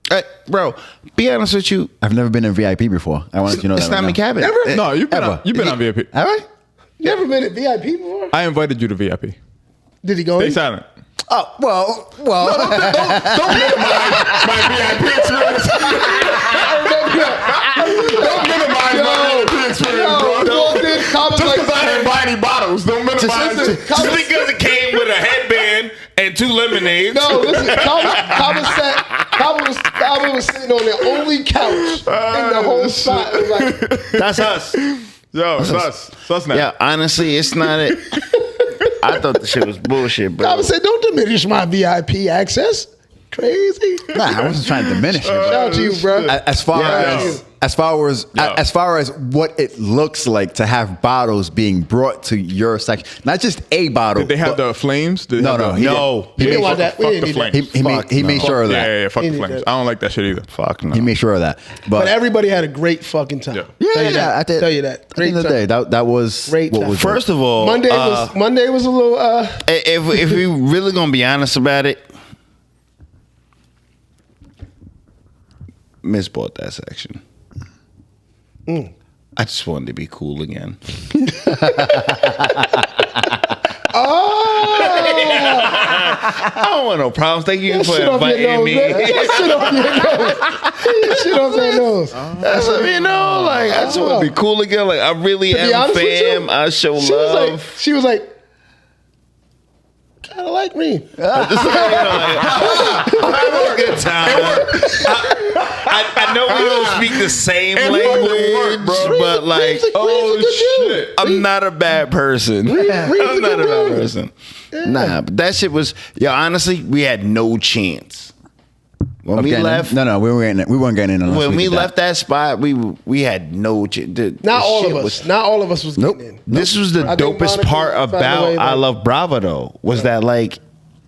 Hey, bro, be honest with you. I've never been in VIP before. I wanted you to know It's that. not me cabin. Never? No, you've been Ever. on VIP. Have I? You ever been at VIP before? I invited you to VIP. Did he go Stay in? silent. Oh, well. Don't minimize my VIP experience. Don't minimize my VIP experience, bro. Just because I didn't buy any bottles, don't minimize it. Just because it came with a headband and 2 lemonades. No, listen. Kaba was sitting on the only couch in the whole spot. It was like, That's us. Yo, sus now. Yeah, honestly, it's not it. I thought the shit was bullshit, bro. Kaba said, "Don't diminish my VIP access." Crazy. Nah, I wasn't trying to diminish it. Shout out to you, bro. As far as what it looks like to have bottles being brought to your section, not just a bottle. Did they have the flames? Did they have No, the- he No. We He didn't made, want that. We fuck didn't the need that. flames. he made sure of that. Yeah, fuck He the did flames. that. I don't like that shit either. Fuck no. He made sure of that. But everybody had a great fucking time. Yeah. Tell you that. At the, Tell you that. At the Great end of the time. day, that was Great what time. was First of all, Monday was a little. if we really gonna be honest about it, Miss bought that section. I just wanted to be cool again. I don't want no problems. Thank you for Shit off your inviting nose. me. Shit off your nose. Shit off that nose. That's what, like I just want to be cool again. Like I really To be am honest with you, fam. I show She love. was like, kind of like me. Have a good time. I know we don't speak the same language, but like, shit. I'm not a bad person. I'm not a bad person. Nah, but that shit was, honestly, we had no chance. When we left, we weren't getting in. unless when we did left that spot, we had no chance. Not all of us. Not all of us was Nope. getting in. This was the I think dopest Monica part found a about way, I like- Love Bravo though, was that like,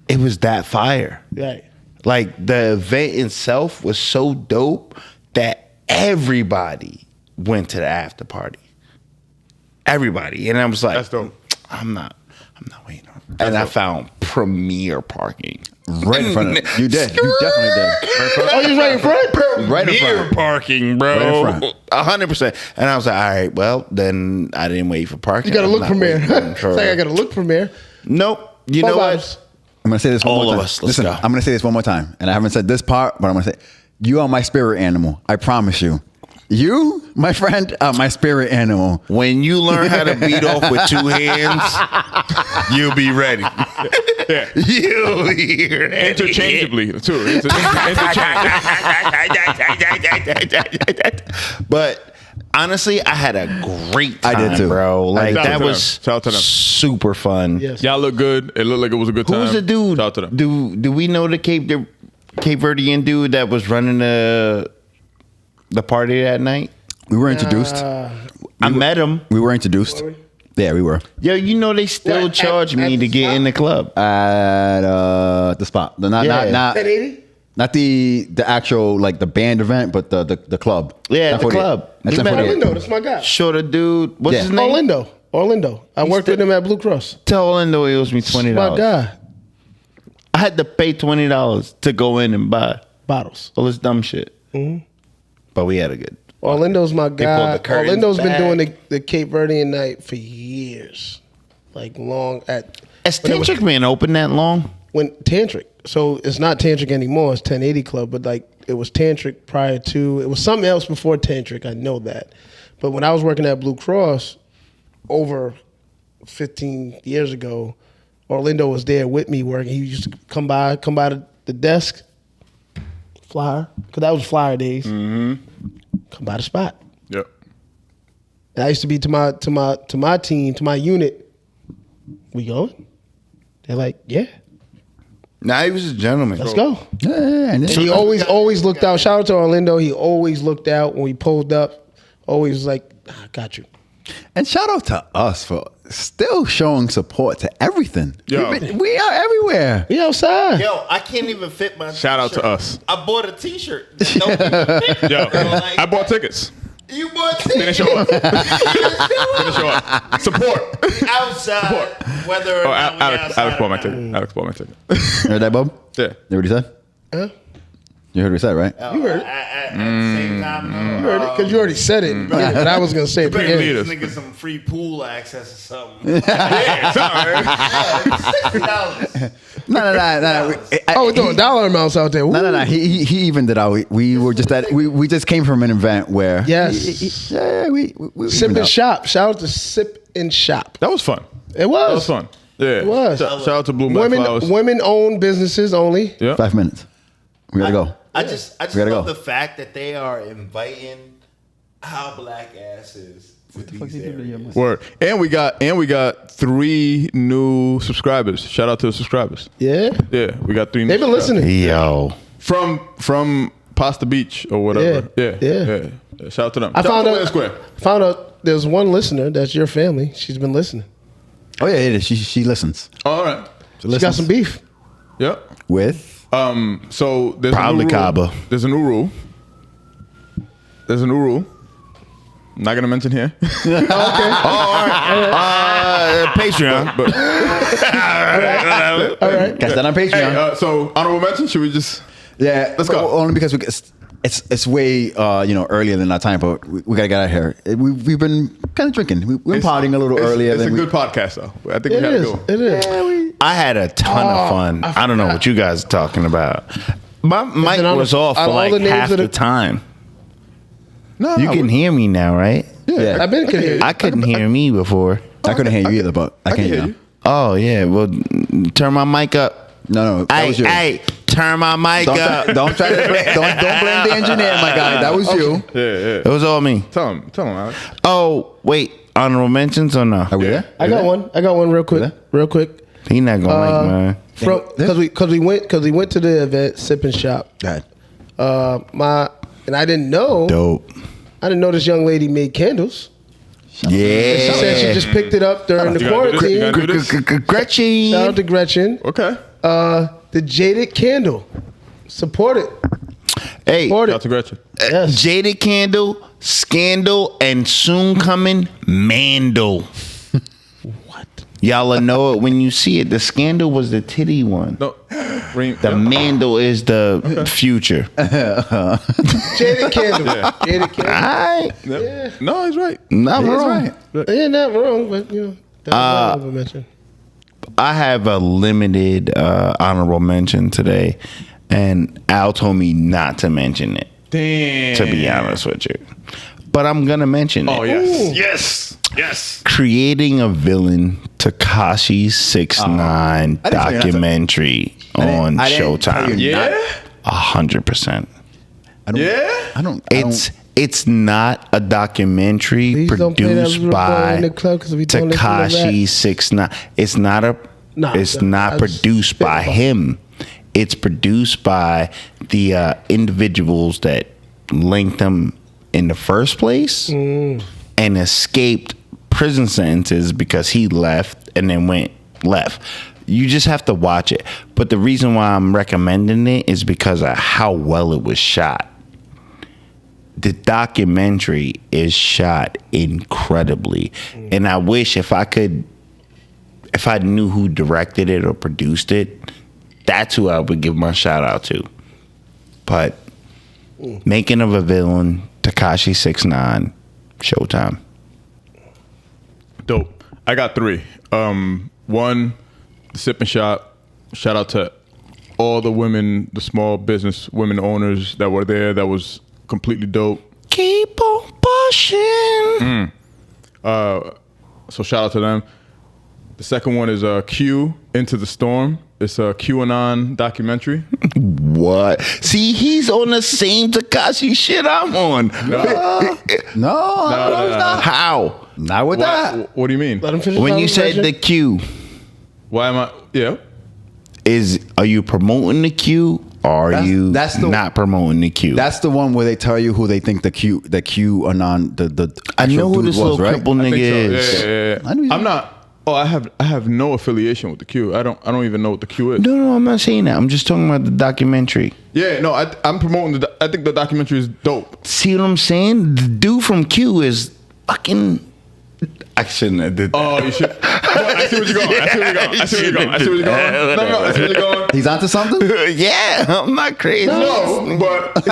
it was that fire. Right. Like the event itself was so dope that everybody went to the after party. Everybody. And I was like, That's dope. I'm not waiting on it. And I found premier parking. right in front of it. You did. You definitely did. Oh, you right in front? Right in Premier front. parking, bro. Right in front. 100%. And I was like, all right, well, then I didn't wait for parking. You got to I'm look not premiere. waiting It's for- like I got to look premiere. Nope. You Four know bottles. what? I'm gonna say this one All more of time. us, let's Listen, go. I'm gonna say this one more time, and I haven't said this part, but I'm gonna say, you are my spirit animal. I promise you. You, my friend, are my spirit animal. When you learn how to beat off with 2 hands, you'll be ready. Yeah. You'll be ready. Interchangeably, too. But honestly, I had a great time, I did too. bro. Like Shout out that to was them. Shout out to them. super fun. Yes. Y'all look good. It looked like it was a good time. Who's the dude? Shout out to them. Do we know the Cape Verdean dude that was running the party that night? We were introduced. I met him. We were introduced. Yeah, we were Yo, you know they still What, charge at me to the get spot? in the club. at the spot. Not 1080? not the actual like the band event, but the club. Yeah, Not the 48. club. That's You met 1048. Orlando, that's my guy. Shorter dude. What's Yeah. his name? Orlando. I worked with him at Blue Cross. Tell Orlando he owes me $20. My guy. I had to pay $20 to go in and buy Bottles. all this dumb shit. But we had a good. Orlando's my pulled guy. the curtains Orlando's been back. doing the Cape Verdean night for years. Like long at Has when it was- Tantric been open that long? when Tantric. So it's not Tantric anymore. It's 1080 Club, but like it was Tantric prior to. It was something else before Tantric. I know that. But when I was working at Blue Cross over 15 years ago, Orlando was there with me working. He used to come by the desk, flyer, because that was flyer days. Come by the spot. Yep. And I used to be to my team, to my unit. We going? They're like, yeah, Nah, he was a gentleman. let's go. Yeah, and And he always looked out. Shout out to Orlando. He always looked out when we pulled up. Always was like, I got you. And shout out to us for still showing support to everything. Yo. We are everywhere. We outside. Yo, I can't even fit my Shout out to t-shirt. us. I bought a t-shirt. That don't even fit. Yo, Bro, like- I bought tickets. You want Didn't show up. Didn't show up. Support. outside, whether or Oh, not we Alex outside bought my or not. ticket. Alex bought my ticket. You heard that, Bob? Yeah. You heard what he said? Huh? You heard what he said, right? You heard it. At the same time, no. You heard it because you already said it. But I was gonna say it. Bring again. leaders. Nigga some free pool access or something. Yeah, sorry. $60. No. Oh, we're throwing dollar amounts out there. No. He evened it out. We were just at we just came from an event where Yes. we Sip evened and out. Shop. Shout out to Sip and Shop. That was fun. It was. That was fun. Yeah. It was. Shout out to Blue Black Flowers. Women-owned businesses only. Yeah. 5 minutes. We gotta go. I just gotta love go. the fact that they are inviting our black asses to these areas. Word. And we got 3 new subscribers. Shout out to the subscribers. Yeah. Yeah, we got 3 new They've been subscribers. listening. Yo. From Pasta Beach or whatever. Yeah. Shout out to them. I Shout found out to out. Square. Found out there's one listener that's your family. She's been listening. Oh yeah, she listens. All right. She got some beef. Yep. With So there's Probably a new rule. Cabo. There's a new rule. I'm not gonna mention here. Patreon. But All right. catch that on Patreon. hey, so honorable mention. Should we just? Yeah, Let's go. Only because it's way earlier than our time, but we gotta get out here. We've been kind of drinking. We've been partying a little earlier. It's than a good podcast though. I think It we had to is. go. It is. I had a ton of fun. I don't know what you guys are talking about. My mic on was the- off on for all like the names half of the the- time. No, You can hear me now, right? Yeah, I've been here. I couldn't hear me before. I couldn't hear you either, but I I can can hear hear you. you. Oh yeah. Well, turn my mic up. No, that Hey, was you. hey, turn my mic up. Don't try to don't blame the engineer, my guy. That was you. Yeah. It was all me. Tell him, Alex. Oh wait, honorable mentions or no? Are we there? I got one real quick. Yeah. Real quick. He not gonna like mine. Because we went to the event Sip and Shop. Go ahead. And I didn't know. Dope. I didn't know this young lady made candles. Yeah. She said she just picked it up during the You gotta do this, you quarantine. gotta do this. Gretchen. Shout out to Gretchen. Okay. The Jaded Candle. Support it. Hey, Support Shout out it. to Gretchen. Yes. Jaded Candle, Scandal, and soon coming Mandel. What? Y'all will know it when you see it. The Scandal was the titty one. No, Reem. The Mandel is the future. Jaded Candle. Jaded Candle. Alright. Yeah. No, he's right. Not He's wrong. right. Yeah, not wrong, but that was my honorable mention. I have a limited honorable mention today, and Al told me not to mention it, Damn. to be honest with you. But I'm going to mention it. Oh yes. Yes. Creating a Villain Tekashi 6ix9ine I didn't tell you not to- documentary on I didn't tell Showtime. you not- Yeah. 100%. I don't. It's not a documentary Please don't play that produced little boy by in the club 'cause we don't listen to Tekashi rap. 6ix9ine. It's not a. Nah, it's nah, not I just produced spit by about it. him. It's produced by the individuals that linked him in the first place and escaped prison sentences because he left and then went left. You just have to watch it. But the reason why I'm recommending it is because of how well it was shot. The documentary is shot incredibly. And I wish if I knew who directed it or produced it, that's who I would give my shout out to. But Making of a Villain, Tekashi 6ix9ine, Showtime. Dope. I got 3. One, the Sip and Shop. Shout out to all the women, the small business women owners that were there. That was completely dope. Keep on pushing. So shout out to them. The second one is Q, Into the Storm. It's a QAnon documentary. What? See, he's on the same Tekashi shit I'm on. No. How? Not with that. What do you mean? Let him finish. When the you said the conversation. Q, Why am I? Yeah. are you promoting the Q or are you not promoting the Q? That's the one where they tell you who they think the QAnon the I actual know who dude this was, little right? crippled I nigga think so. is. Yeah. I knew you- I'm not. Oh, I have no affiliation with the Q. I don't even know what the Q is. No, I'm not saying that. I'm just talking about the documentary. Yeah, no, I'm promoting I think the documentary is dope. See what I'm saying? The dude from Q is fucking. I shouldn't have did that. Oh, you should. I see what you're going. I see where you're going. I see where you're going. No, I see where you're going. He's onto something? Yeah, I'm not crazy. No, but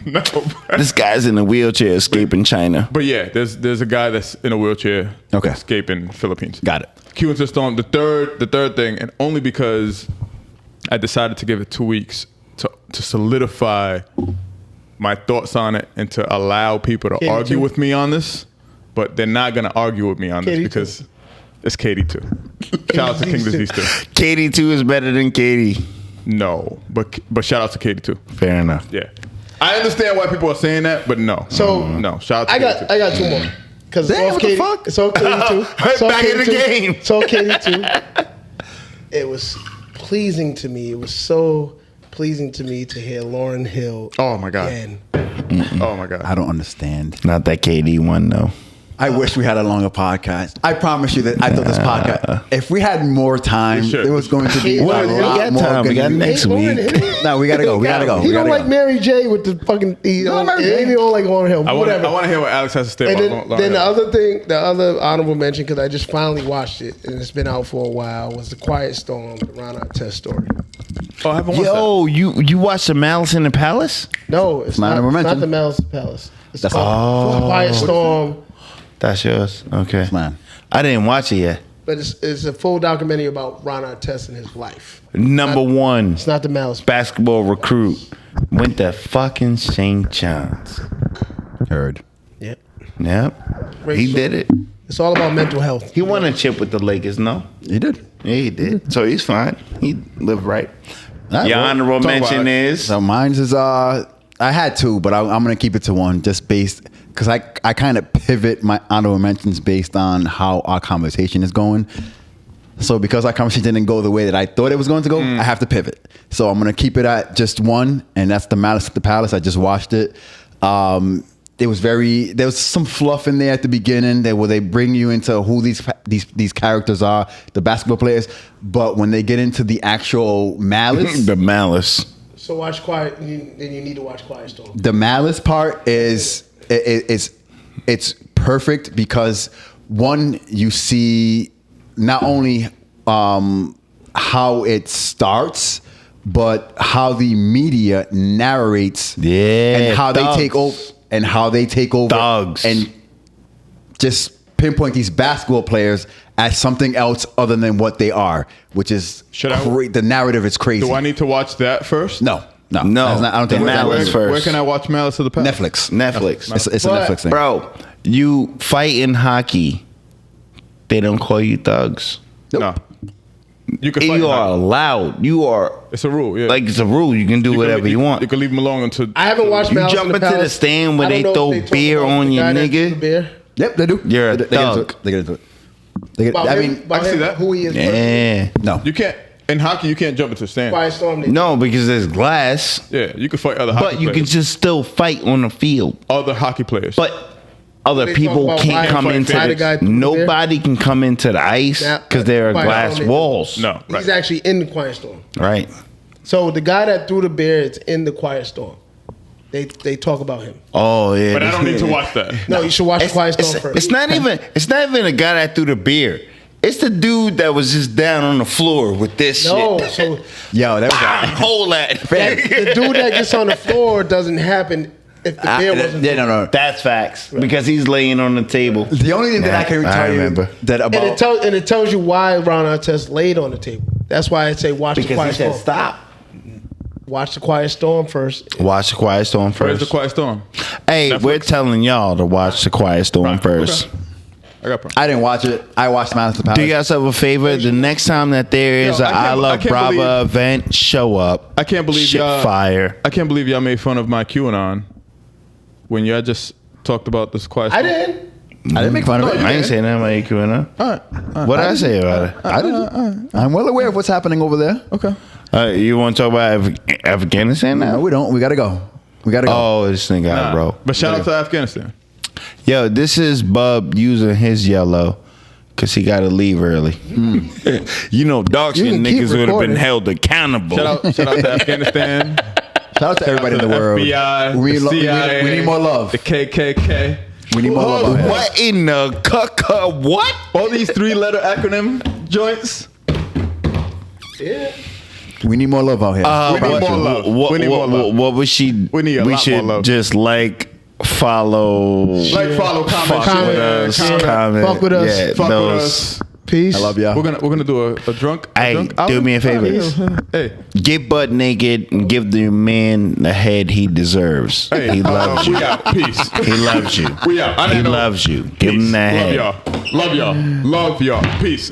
no. This guy's in a wheelchair escaping China. But yeah, there's a guy that's in a wheelchair, Okay. escaping Philippines. Got it. Q insists on the third thing, and only because I decided to give it 2 weeks to solidify my thoughts on it and to allow people to argue with me on this. But they're not gonna argue with me on this because it's Katie too. Shout out to King Disease too. Katie 2 is better than Katie. No, but shout out to Katie too. Fair enough. Yeah, I understand why people are saying that, but no. So no, shout out to Katie too. I got 2 more. Because Damn, what the fuck? It's all Katie too. Back in the game. It's all Katie too. It was pleasing to me. It was so pleasing to me to hear Lauryn Hill. Oh my God. Again. Oh my God. I don't understand. Not that KD one though. I wish we had a longer podcast. I promise you that I thought this podcast, if we had more time, should. it was going to be Well, a we lot got more time. We good got news. next Lauryn week. Hill. No, we gotta go. We gotta go. He We don't gotta like go. Mary J with the fucking. He don't like Lauryn Hill. I Whatever. want to hear what Alex has to say And about Lauryn then the Hill. other thing, the other honorable mention, because I just finally watched it and it's been out for a while, was The Quiet Storm, the Ron Artest story. Oh, I haven't watched Yo, you watched the Malice in the Palace? No, it's Honorable not mention. the Malice Palace. It's That's called The Quiet Storm, That's yours. Okay. Man. I didn't watch it yet. but it's a full documentary about Ron Artest and his life. Number one It's not the Malice. basketball recruit went to fucking St. John's. Heard. Yep. Yep. Great He story. did it. It's all about mental health. He won a chip with the Lakers, no? You did. Yeah, he did. So he's fine. He lived right. All right, Your well, honorable talk about mention it. is So mine's is I had 2, but I'm gonna keep it to 1 just based because I kind of pivot my honorable mentions based on how our conversation is going. So because our conversation didn't go the way that I thought it was going to go, I have to pivot. So I'm gonna keep it at just 1, and that's the Malice at the Palace. I just watched it. There was some fluff in there at the beginning where they bring you into who these characters are, the basketball players. But when they get into the actual Malice, the Malice. So watch Quiet. Then you need to watch Quiet Storm. the Malice part is it's perfect because one, you see not only how it starts, but how the media narrates and how thugs. they take over Thugs. and just pinpoint these basketball players as something else other than what they are, which is the narrative is crazy. Do I need to watch that first? No. No. That's not- I don't think The that's Malice what- first. Where can I watch Malice of the Palace? Netflix. It's a But- Netflix thing. Bro, you fight in hockey. They don't call you thugs. No. You can fight. You are allowed. You are. It's a rule. Yeah. Like, it's a rule. You can do whatever you want. You can leave them alone until. I haven't watched You Malice jump in the into the Palace. stand where I they don't know throw if talk beer about on the you, guy that nigga. threw the beer. Yep, they do. You're a They get into thug. it. They get into it. They get, About I him, mean, about I see him, that. who he is. Yeah. no. You can't in hockey. You can't jump into the stand. Quiet Storm. No, because there's glass. Yeah, you can fight other hockey But you can players. just still fight on the field. Other hockey players. But other They people talk about can't why- come why into the guy threw the nobody can come into the ice Now, because there are Quiet glass Storm, walls. no, He's right. actually in the Quiet Storm. Right. So the guy that threw the beer is in the Quiet Storm. They talk about him. Oh yeah. But I don't need to watch that. No, you should watch the Quiet Storm first. It's not even a guy that threw the beer. It's the dude that was just down on the floor with this No, shit. so Yo, that was Hold that. the dude that gets on the floor doesn't happen if the beer wasn't. yeah, no. That's facts. Because he's laying on the table. The only thing that I can I tell remember. you that And about it tells you why Ron Artest laid on the table. That's why I say watch the Because he Quiet said Storm. stop. Watch the Quiet Storm first. Watch the Quiet Storm Where's the first. Quiet Storm? Hey, Netflix? we're telling y'all to watch the Quiet Storm Right, first. okay. I got problem. I didn't watch it. I watched Malice at the Palace. Do yourself a favor. The next time that there is Yo, a I can't- I I Love can't Brava believe- event, show up. I can't believe Shit y'all. fire. I can't believe y'all made fun of my QAnon when y'all just talked about this Quiet I Storm. didn't. I didn't make fun of it. I ain't saying nothing about you, QAnon. All right. What did I say about it? I didn't. I'm well aware of what's happening over there. Okay. You want to talk about Afghanistan now? No, we don't. We gotta go. We gotta go. Oh, this nigga, Nah. bro. But shout out to Afghanistan. Yo, this is Bub using his yellow because he got to leave early. You know, dog shit can keep niggas would have been recording. held accountable. Shout out to Afghanistan. Shout out to everybody in the the world. FBI, we, the CIA, we need more love. The KKK. We need more love out here. What in the what? All these 3-letter acronym joints. We need more love out here. We need more love. What, We need more love. What was she? We need a lot should more love. just follow. Follow, comment, Fuck with share, us. comment. Comment. Fuck with us. Yeah, Fuck with those. us. Peace. I love y'all. We're gonna do a drunk. Hey, drunk do album? me a favor. Hey, Get butt naked and give the man the head he deserves. hey, He loves you. We out. Peace. He loves you. We out. He loves you. Give him Peace. that head. Love y'all. Love y'all. Love y'all. Peace.